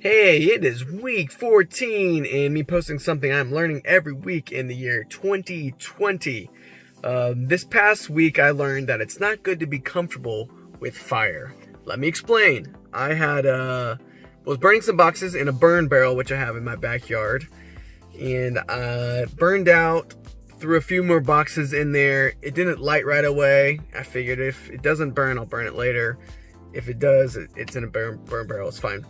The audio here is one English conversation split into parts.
Hey, it is week 14 and me posting something I'm learning every week in the year 2020. This past week I learned that it's not good to be comfortable with fire. Let me explain. Was burning some boxes in a burn barrel which I have in my backyard, and I burned out, threw a few more boxes in there. It didn't light right away. I figured if it doesn't burn, I'll burn it later. If it does, it's in a burn barrel, it's fine.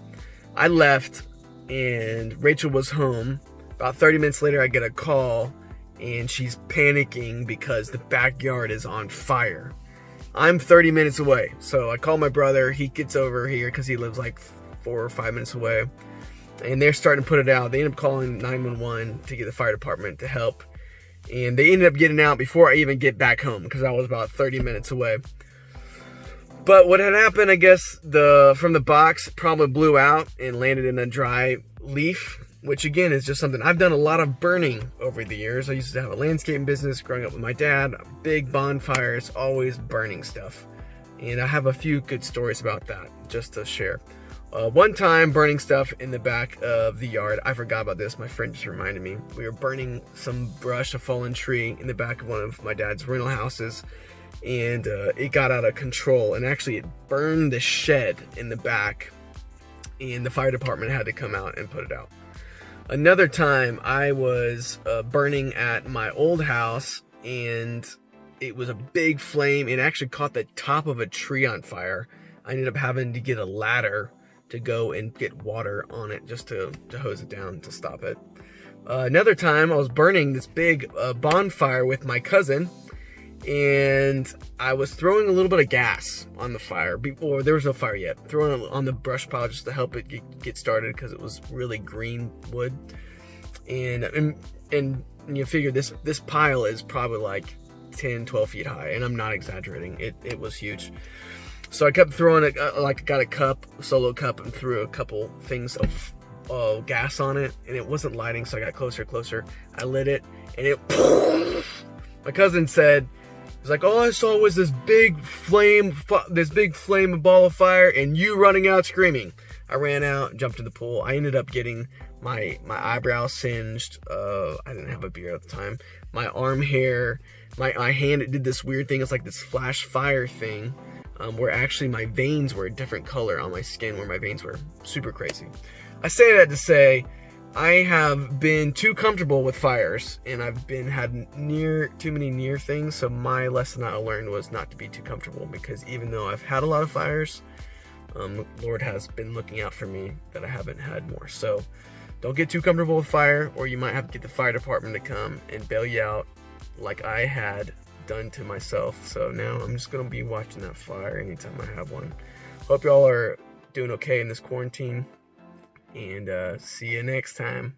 I left and Rachel was home. About 30 minutes later, I get a call and she's panicking because the backyard is on fire. I'm 30 minutes away, so I call my brother. He gets over here because he lives like 4 or 5 minutes away, and they're starting to put it out. They end up calling 911 to get the fire department to help, and they ended up getting out before I even get back home because I was about 30 minutes away. But what had happened, I guess, from the box probably blew out and landed in a dry leaf, which again is just something. I've done a lot of burning over the years. I used to have a landscaping business growing up with my dad, big bonfires, always burning stuff. And I have a few good stories about that just to share. One time burning stuff in the back of the yard. I forgot about this. My friend just reminded me. We were burning some brush, a fallen tree in the back of one of my dad's rental houses. And it got out of control, and actually it burned the shed in the back, and the fire department had to come out and put it out. Another time I was burning at my old house, and it was a big flame. It actually caught the top of a tree on fire. I ended up having to get a ladder to go and get water on it just to hose it down to stop it. Another time I was burning this big bonfire with my cousin, and I was throwing a little bit of gas on the fire before there was no fire yet. Throwing it on the brush pile just to help it get started because it was really green wood. And you figure this pile is probably like 10, 12 feet high, and I'm not exaggerating. It was huge. So I kept throwing it, like got a solo cup, and threw a couple things of gas on it, and it wasn't lighting, so I got closer. I lit it, and it. My cousin said, it's like, all I saw was this big flame, a ball of fire, and you running out screaming. I ran out, jumped in the pool. I ended up getting my eyebrows singed. I didn't have a beard at the time. My arm hair, my hand, it did this weird thing. It's like this flash fire thing, where actually my veins were a different color on my skin, where my veins were super crazy. I say that to say, I have been too comfortable with fires, and I've had too many near things. So my lesson I learned was not to be too comfortable, because even though I've had a lot of fires, Lord has been looking out for me that I haven't had more. So don't get too comfortable with fire, or you might have to get the fire department to come and bail you out like I had done to myself. So now I'm just going to be watching that fire anytime I have one. Hope y'all are doing okay in this quarantine. And see you next time.